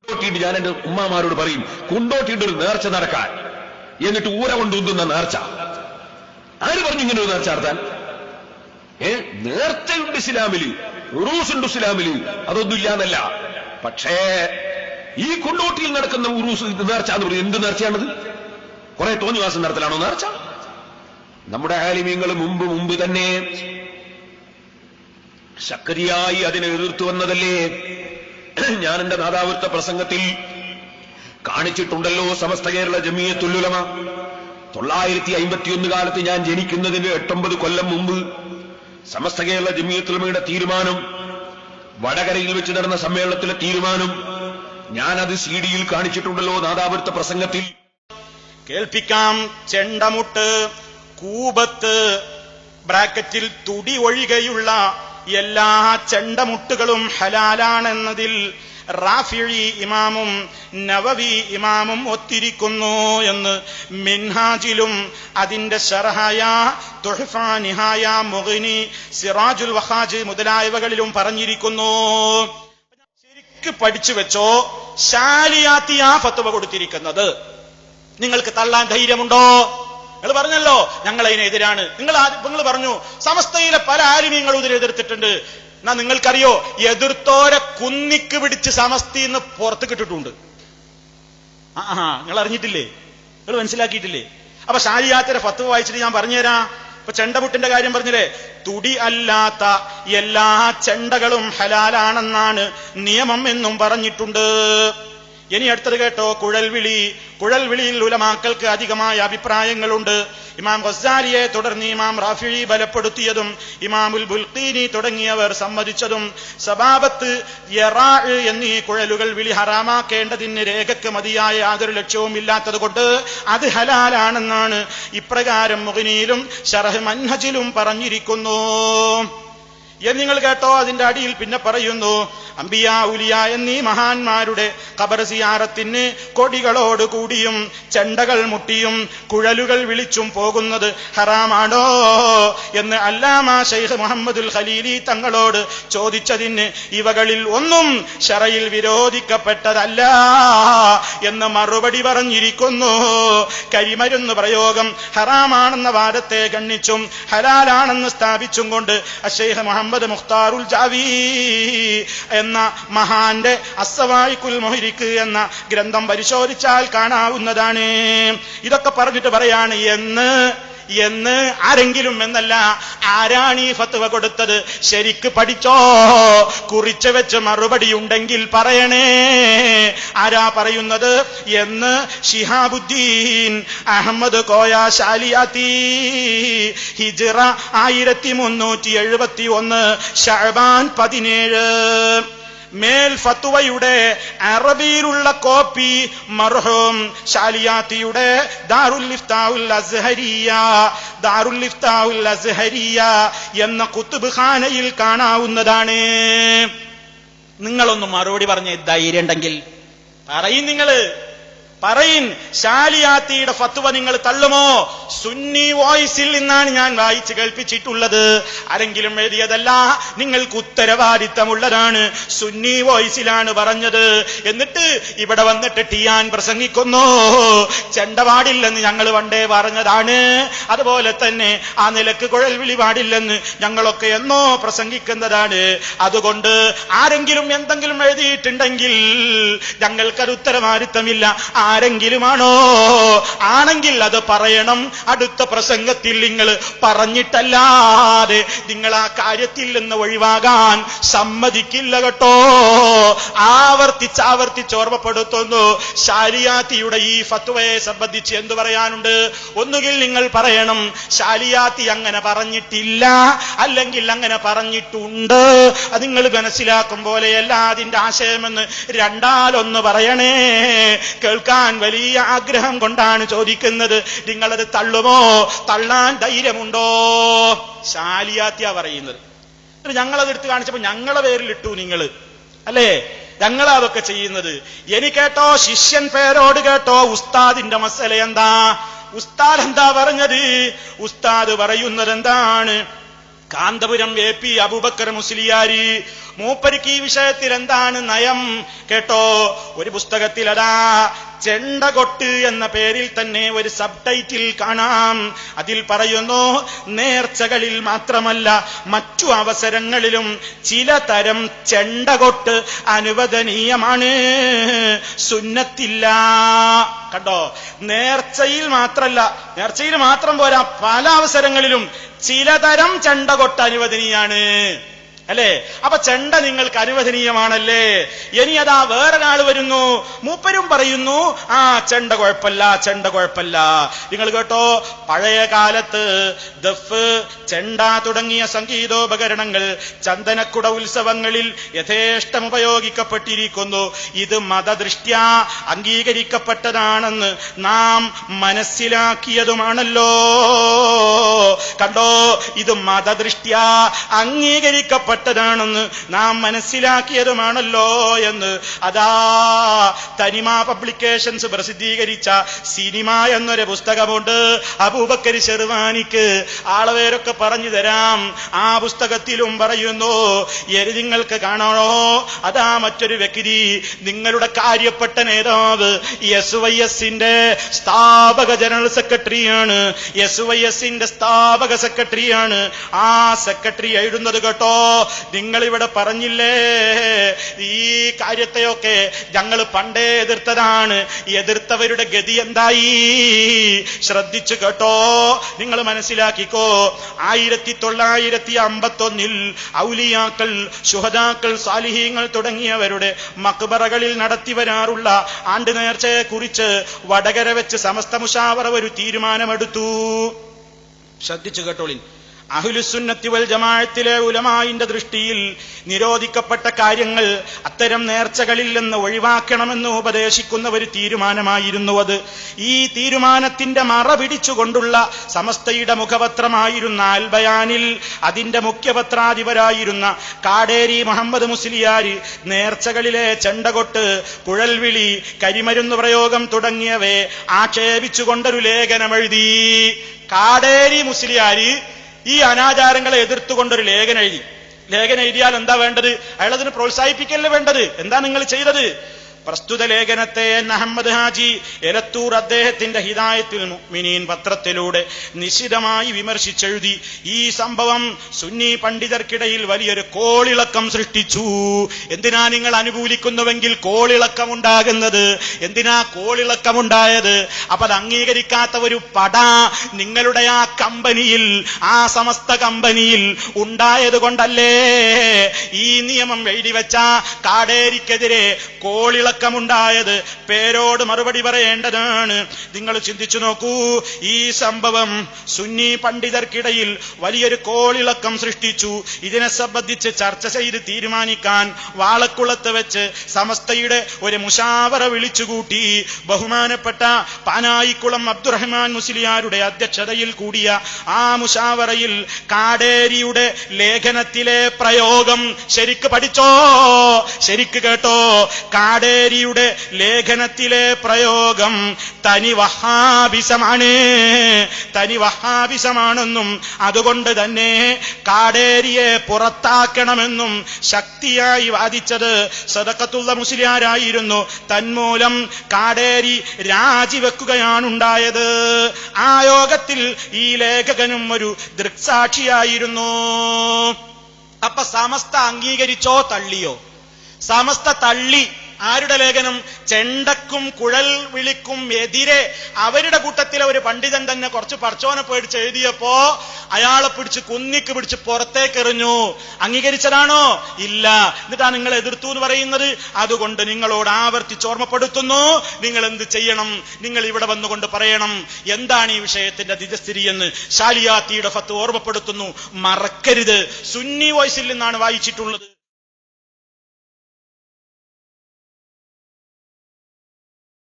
കൊണ്ടോട്ടിയിട്ട് ഞാൻ എന്റെ ഉമ്മമാരോട് പറയും, കൊണ്ടോട്ടിയിട്ട് ഒരു നേർച്ച നടക്കാൻ, എന്നിട്ട് ഊര കൊണ്ടുന്ന നേർച്ച. ആര് പറഞ്ഞു ഇങ്ങനെ ഒരു നേർച്ച നടത്താൻ? നേർച്ചയുണ്ട് ഇസ്ലാമില്, ഉറൂസുണ്ട് ഇസ്ലാമില്, അതൊന്നും ഇല്ലാന്നല്ല. പക്ഷേ ഈ കൊണ്ടോട്ടിയിൽ നടക്കുന്ന ഉറൂസ് നേർച്ച എന്ന് പറയുന്നത് എന്ത് നേർച്ചയാണത്? കുറെ തോന്നിവാസം നടത്തലാണോ നേർച്ച? നമ്മുടെ ആലിമീങ്ങൾ മുമ്പ് തന്നെ ശക്തിയായി അതിനെ എതിർത്തു വന്നതല്ലേ? ഞാൻ എന്റെ നാദാവൃത്ത പ്രസംഗത്തിൽ കാണിച്ചിട്ടുണ്ടല്ലോ. സമസ്ത കേരള ജമിയത്തുൽ ഉലമ 951 കാലത്ത് ഞാൻ ജനിക്കുന്നതിന് 8-9 കൊല്ലം മുമ്പ് സമസ്ത കേരള ജമിയത്തുൽ ഉലമയുടെ തീരുമാനം, വടകരയിൽ വെച്ച് നടന്ന സമ്മേളനത്തിലെ തീരുമാനം ഞാനത് CD-യിൽ കാണിച്ചിട്ടുണ്ടല്ലോ നാദാവൃത്ത പ്രസംഗത്തിൽ. കേൾപ്പിക്കാം. ചെണ്ടമുട്ട്, കൂബത്ത്, ബ്രാക്കറ്റിൽ തുടി ഒഴികെയുള്ള എല്ലാ ചെണ്ടമുട്ടുകളും ഹലാലാണെന്നതിൽ റാഫിഈ ഇമാമും നവവി ഇമാമും ഒത്തിരിക്കുന്നു എന്ന് മിൻഹാജിലും അതിന്റെ ശർഹായ തുഹ്ഫ, നിഹായ, മുഗ്നി, സിറാജുൽ വഹാജ് മുതലായവകളിലും പറഞ്ഞിരിക്കുന്നു. ശരിക്ക് പഠിച്ചു വെച്ചോ. ശാലിയാത്തിയാ ഫത്വ കൊടുത്തിരിക്കുന്നത്. നിങ്ങൾക്ക് തള്ളാൻ ധൈര്യമുണ്ടോ? നിങ്ങൾ പറഞ്ഞല്ലോ ഞങ്ങൾ അതിനെതിരാണ്. നിങ്ങൾ പറഞ്ഞു സമസ്തയിലെ പല ആലിമീങ്ങളും ഇതിനെ എതിർത്തിട്ടുണ്ട്. എന്നാ നിങ്ങൾക്കറിയോ, എതിർത്തോരെ കുന്നിക്ക് പിടിച്ച് സമസ്തന്ന് പുറത്ത് കിട്ടിട്ടുണ്ട്. നിങ്ങൾ അറിഞ്ഞിട്ടില്ലേ? നിങ്ങൾ മനസ്സിലാക്കിയിട്ടില്ലേ? അപ്പൊ ശാലിയാത്തിയുടെ ഫത്വ വായിച്ചിട്ട് ഞാൻ പറഞ്ഞുതരാം. ഇപ്പൊ ചെണ്ടമുട്ടിന്റെ കാര്യം പറഞ്ഞില്ലേ, തുടി അല്ലാത്ത എല്ലാ ചെണ്ടകളും ഹലാലാണെന്നാണ് നിയമം എന്നും പറഞ്ഞിട്ടുണ്ട്. ഇനി അടുത്തത് കേട്ടോ, കുഴൽവിളി. കുഴൽവിളിയിൽ ഉലമാക്കൾക്ക് അധികമായ അഭിപ്രായങ്ങളുണ്ട്. ഇമാം ഗസ്സാലിയെ തുടർന്ന് ഇമാം റാഫിഈ ബലപ്പെടുത്തിയതും ഇമാമുൽ ബുൽഖീനി തുടങ്ങിയവർ സമ്മതിച്ചതും സബാബത്ത്, യറാ എന്നീ കുഴലുകൾ വിളി ഹറാമാക്കേണ്ടതിന് രേഖക്ക് മതിയായ യാതൊരു ലക്ഷ്യവും ഇല്ലാത്തത് കൊണ്ട് അത് ഹലാലാണെന്നാണ് ഇപ്രകാരം മുഗ്നിയിലും ശർഹ് മൻഹജിലും പറഞ്ഞിരിക്കുന്നു. നിങ്ങൾ കേട്ടോ, അതിന്റെ അടിയിൽ പിന്നെ പറയുന്നു, അംബിയ, ഉലിയ എന്നീ മഹാന്മാരുടെ ഖബർ സിയാറത്തിന് കൊടികളോട് കൂടിയും ചെണ്ടകൾ മുട്ടിയും കുഴലുകൾ വിളിച്ചും പോകുന്നത് ഹറാമാണോ എന്ന് അല്ലാമ ശൈഖ് മുഹമ്മദുൽ ഖലീലി തങ്ങളോട് ചോദിച്ചതിന് ഇവകളിൽ ഒന്നും ശറയിൽ വിരോധിക്കപ്പെട്ടതല്ല എന്ന് മറുപടി പറഞ്ഞിരിക്കുന്നു. കരിമരുന്ന് പ്രയോഗം ഹറാമാണെന്ന വാദത്തെ ഗണ്ണിച്ചും ഹലാലാണെന്ന് സ്ഥാപിച്ചും കൊണ്ട് ശൈഖ് മുഹമ്മദ് മുഖ്താറുൽ ജാവി എന്ന മഹാന്റെ അസ്സവായിക്കുൽ മുഹരിക്ക് എന്ന ഗ്രന്ഥം പരിശോധിച്ചാൽ കാണാവുന്നതാണ്. ഇതൊക്കെ പറഞ്ഞിട്ട് പറയാണ് എന്ന് ആരെങ്കിലും എന്നല്ല, ആരാണ് ഈ ഫത്വ കൊടുത്തത്? ശരിക്ക് പഠിച്ചോ. കുറിച്ച് വെച്ച് മറുപടി ഉണ്ടെങ്കിൽ പറയണേ. ആരാ പറയുന്നത് എന്ന്? ശിഹാബുദ്ദീൻ അഹമ്മദ് കോയ ശാലിയാത്തി, ഹിജ്റ 1371, ശഅബാൻ 17. മേൽ ഫത്വയുടെ അറബിയിലുള്ള കോപ്പി മർഹൂം ശാലിയാത്തിയുടെ ദാറുൽ ഇഫ്താഉൽ അസ്ഹരിയ എന്ന കുത്തുബ് ഖാനയിൽ കാണാവുന്നതാണ്. നിങ്ങളൊന്നും മറുപടി പറഞ്ഞ ധൈര്യം ഉണ്ടെങ്കിൽ പറയിൻ. ശാലിയാത്തിയുടെ ഫത്വ നിങ്ങൾ തള്ളുമോ? സുന്നി വോയിസിൽ നിന്നാണ് ഞാൻ വായിച്ച് കേൾപ്പിച്ചിട്ടുള്ളത്. ആരെങ്കിലും എഴുതിയതല്ല, നിങ്ങൾക്ക് ഉത്തരവാദിത്തമുള്ളതാണ്. സുന്നി വോയിസിലാണ് പറഞ്ഞത്. എന്നിട്ട് ഇവിടെ വന്നിട്ട് ടിയാൻ പ്രസംഗിക്കുന്നു. ചെണ്ട പാടില്ലെന്ന് ഞങ്ങൾ പണ്ടേ പറഞ്ഞതാണ്. അതുപോലെ തന്നെ ആ നിലക്ക് കുഴൽവിളി പാടില്ലെന്ന് ഞങ്ങളൊക്കെ എന്നോ പ്രസംഗിക്കുന്നതാണ്. അതുകൊണ്ട് ആരെങ്കിലും എന്തെങ്കിലും എഴുതിയിട്ടുണ്ടെങ്കിൽ ഞങ്ങൾക്കത് ഉത്തരവാദിത്തമില്ല. ആരെങ്കിലുമാണോ? ആണെങ്കിൽ അത് പറയണം. അടുത്ത പ്രസംഗത്തിൽ നിങ്ങൾ പറഞ്ഞിട്ടല്ലാതെ നിങ്ങൾ ആ കാര്യത്തിൽ നിന്ന് ഒഴിവാകാൻ സമ്മതിക്കില്ല കേട്ടോ. ആവർത്തിച്ച് ഓർമ്മപ്പെടുത്തുന്നു. ശാലിയാത്തിയുടെ ഈ ഫത്വയെ സംബന്ധിച്ച് എന്തു പറയാനുണ്ട്? ഒന്നുകിൽ നിങ്ങൾ പറയണം ശാലിയാത്തി അങ്ങനെ പറഞ്ഞിട്ടില്ല, അല്ലെങ്കിൽ അങ്ങനെ പറഞ്ഞിട്ടുണ്ട്. അത് നിങ്ങൾ മനസ്സിലാക്കും പോലെയല്ല അതിന്റെ ആശയമെന്ന് രണ്ടാലൊന്ന് പറയണേ. കേൾക്കാൻ വലിയ ആഗ്രഹം കൊണ്ടാണ് ചോദിക്കുന്നത്. നിങ്ങളത് തള്ളുമോ? തള്ളാൻ ധൈര്യമുണ്ടോ? ശാലിയാത്തിയാ പറയുന്നത്. ഞങ്ങളത് എടുത്ത് കാണിച്ചപ്പോ ഞങ്ങളെ പേരിലിട്ടു നിങ്ങൾ അല്ലേ? ഞങ്ങളാ അതൊക്കെ ചെയ്യുന്നത്. കേട്ടോ, ശിഷ്യൻ പേരോട് കേട്ടോ ഉസ്താദിന്റെ മസല എന്താ? ഉസ്താദ് എന്താ പറഞ്ഞത്? ഉസ്താദ് പറയുന്നത് എന്താണ്? കാന്തപുരം AP അബൂബക്കർ മുസ്ലിയാരി മൂപ്പരിക്ക് ഈ വിഷയത്തിൽ എന്താണ് നയം കേട്ടോ. ഒരു പുസ്തകത്തിൽ അതാ ചെണ്ടകൊട്ട് എന്ന പേരിൽ തന്നെ ഒരു സബ് ടൈറ്റിൽ കാണാം. അതിൽ പറയുന്നു, നേർച്ചകളിൽ മാത്രമല്ല മറ്റു അവസരങ്ങളിലും ചിലതരം ചെണ്ടകൊട്ട് അനുവദനീയമാണ്, സുന്നത്തില്ല. കണ്ടോ, നേർച്ചയിൽ മാത്രം പോരാ, പല അവസരങ്ങളിലും ചിലതരം ചെണ്ടകൊട്ട് അനുവദനീയാണ് അല്ലേ? അപ്പൊ ചെണ്ട നിങ്ങൾക്ക് അനുവദനീയമാണല്ലേ? ഇനി അതാ വേറൊരാൾ വരുന്നു, മൂപ്പരും പറയുന്നു ചെണ്ട കുഴപ്പമില്ല. നിങ്ങൾ കേട്ടോ, പഴയ കാലത്ത് ദഫ്, ചെണ്ട തുടങ്ങിയ സംഗീതോപകരണങ്ങൾ ചന്ദനക്കുട ഉത്സവങ്ങളിൽ യഥേഷ്ടം ഉപയോഗിക്കപ്പെട്ടിരിക്കുന്നു. ഇത് മതദൃഷ്ട്യാ അംഗീകരിക്കപ്പെട്ടതാണെന്ന് നാം മനസ്സിലാക്കിയതുമാണല്ലോ. കണ്ടോ, ഇത് മതദൃഷ്ട്യാ അംഗീകരിക്കപ്പെട്ടതാണെന്ന് നാം മനസ്സിലാക്കിയതുമാണല്ലോ എന്ന് അതാ തനിമ പബ്ലിക്കേഷൻസ് പ്രസിദ്ധീകരിച്ച സിനിമ എന്നൊരു പുസ്തകമുണ്ട്. അബൂബക്കർ ശെർവാനിക്ക് ആളവേരൊക്കെ പറഞ്ഞു തരാം. ആ പുസ്തകത്തിലും പറയുന്നു, നിങ്ങൾക്ക് കാണണോ, അതാ മറ്റൊരു വ്യക്തി, നിങ്ങളുടെ കാര്യപ്പെട്ട നേതാവ് SYSന്റെ സ്ഥാപക ജനറൽ സെക്രട്ടറിയാണ്, SYSന്റെ സ്ഥാപക സെക്രട്ടറിയാണ്. ആ സെക്രട്ടറി എഴുതുന്നത് കേട്ടോ, നിങ്ങളിവിടെ പറഞ്ഞില്ലേ ഈ കാര്യത്തെയൊക്കെ ഞങ്ങൾ പണ്ടേ എതിർത്തതാണ്, എതിർത്തവരുടെ ഗതി എന്തായി ശ്രദ്ധിച്ചു കേട്ടോ. നിങ്ങൾ മനസ്സിലാക്കിക്കോ, 1951 ഔലിയാക്കൾ, ശുഹദാക്കൾ, സാലിഹീങ്ങൾ തുടങ്ങിയവരുടെ മക്ബറകളിൽ നടത്തി വരാറുള്ള ആണ്ട് നേർച്ചയെ കുറിച്ച് വടകര വെച്ച് സമസ്ത മുശാവറ ഒരു തീരുമാനമെടുത്തു. ശ്രദ്ധിച്ചു കേട്ടോളിൻ. അഹ്ലുസുന്നത്തി വൽ ജമാഅത്തിലെ ഉലമായിന്റെ ദൃഷ്ടിയിൽ നിരോധിക്കപ്പെട്ട കാര്യങ്ങൾ അത്തരം നേർച്ചകളിൽ നിന്ന് ഒഴിവാക്കണമെന്ന് ഉപദേശിക്കുന്ന ഒരു തീരുമാനമായിരുന്നു അത്. ഈ തീരുമാനത്തിന്റെ മറ പിടിച്ചുകൊണ്ടുള്ള സമസ്തയുടെ മുഖപത്രമായിരുന്ന അൽ ബയാനിൽ അതിന്റെ മുഖ്യപത്രാധിപരായിരുന്ന കാടേരി മുഹമ്മദ് മുസ്ലിയാർ നേർച്ചകളിലെ ചെണ്ടകൊട്ട്, കുഴൽവിളി, കരിമരുന്ന് പ്രയോഗം തുടങ്ങിയവയെ ആക്ഷേപിച്ചുകൊണ്ടൊരു ലേഖനമെഴുതി. കാടേരി മുസ്ലിയാർ ഈ അനാചാരങ്ങളെ എതിർത്തുകൊണ്ടൊരു ലേഖനം എഴുതിയാൽ എന്താ വേണ്ടത്? അയാളതിന് പ്രോത്സാഹിപ്പിക്കല്ലേ വേണ്ടത്? എന്താ നിങ്ങൾ ചെയ്തത്? പ്രസ്തുത ലേഖനത്തെ അഹമ്മദ് ഹാജി എലത്തൂർ അദ്ദേഹത്തിന്റെ ഹിദായത്തുൽ മുഅ്മിനീൻ പത്രത്തിലൂടെ നിശിതമായി വിമർശിച്ചെഴുതി. ഈ സംഭവം സുന്നി പണ്ഡിതർക്കിടയിൽ വലിയൊരു കോളിളക്കം സൃഷ്ടിച്ചു. എന്തിനാ നിങ്ങൾ അനുകൂലിക്കുന്നുവെങ്കിൽ കോളിളക്കമുണ്ടാകുന്നത്? എന്തിനാ കോളിളക്കമുണ്ടായത്? അപ്പൊ അത് അംഗീകരിക്കാത്ത ഒരു പട നിങ്ങളുടെ ആ കമ്പനിയിൽ, ആ സമസ്ത കമ്പനിയിൽ ഉണ്ടായത് കൊണ്ടല്ലേ ഈ നിയമം എഴുതിവെച്ച കാടേരിക്കെതിരെ കോളിളക്കം ണ്ടായത്? പേരോട് മറുപടി പറയേണ്ടതാണ്. നിങ്ങൾ ചിന്തിച്ചു നോക്കൂ, ഈ സംഭവം സുന്നി പണ്ഡിതർക്കിടയിൽ വലിയൊരു കോളിളക്കം സൃഷ്ടിച്ചു. ഇതിനെ സംബന്ധിച്ച് ചർച്ച ചെയ്ത് തീരുമാനിക്കാൻ വാളക്കുളത്ത് വെച്ച് സമസ്തയുടെ ഒരു മുശാവറ വിളിച്ചുകൂട്ടി. ബഹുമാനപ്പെട്ട പാനായിക്കുളം അബ്ദുറഹ്മാൻ മുസ്ലിയാരുടെ അധ്യക്ഷതയിൽ കൂടിയ ആ മുശാവറയിൽ കാടേരിയുടെ ലേഖനത്തിലെ പ്രയോഗം ശരിക്ക് പഠിച്ചോ, ശരിക്ക് കേട്ടോ. കാടേരിയുടെ ലേഖനത്തിലെ പ്രയോഗം തനി വഹാബിസമാണെന്നും അതുകൊണ്ട് തന്നെ കാടേരിയെ പുറത്താക്കണമെന്നും ശക്തിയായി വാദിച്ചത് സദഖത്തുള്ള മുസ്ലിയാരായിരുന്നു. തന്മൂലം കാടേരി രാജിവെക്കുകയാണുണ്ടായത്. ആ യോഗത്തിൽ ഈ ലേഖകനും ഒരു ദൃക്സാക്ഷിയായിരുന്നു. അപ്പൊ സമസ്ത അംഗീകരിച്ചോ തള്ളിയോ? സമസ്ത തള്ളി. ആരുടെ ലേഖനം? ചെണ്ടക്കും കുഴൽ വിളിക്കും എതിരെ അവരുടെ കൂട്ടത്തിലെ ഒരു പണ്ഡിതൻ തന്നെ കുറച്ച് പർച്ചോനെ പേടിച്ച് എഴുതിയപ്പോ അയാളെ പിടിച്ച് കുന്നിക്ക് പിടിച്ച് പുറത്തേക്ക് എറിഞ്ഞു. അംഗീകരിച്ചതാണോ? ഇല്ല. എന്നിട്ടാ നിങ്ങൾ എതിർത്തു എന്ന് പറയുന്നത്. അതുകൊണ്ട് നിങ്ങളോട് ആവർത്തിച്ച് ഓർമ്മപ്പെടുത്തുന്നു, നിങ്ങൾ എന്ത് ചെയ്യണം? നിങ്ങൾ ഇവിടെ വന്നുകൊണ്ട് പറയണം എന്താണ് ഈ വിഷയത്തിന്റെ നിജസ്ഥിതി എന്ന്. ശാലിയാത്തിയുടെ ഫത്വ ഓർമ്മപ്പെടുത്തുന്നു, മറക്കരുത്. സുന്നി വോയിസിൽ നിന്നാണ് വായിച്ചിട്ടുള്ളത്.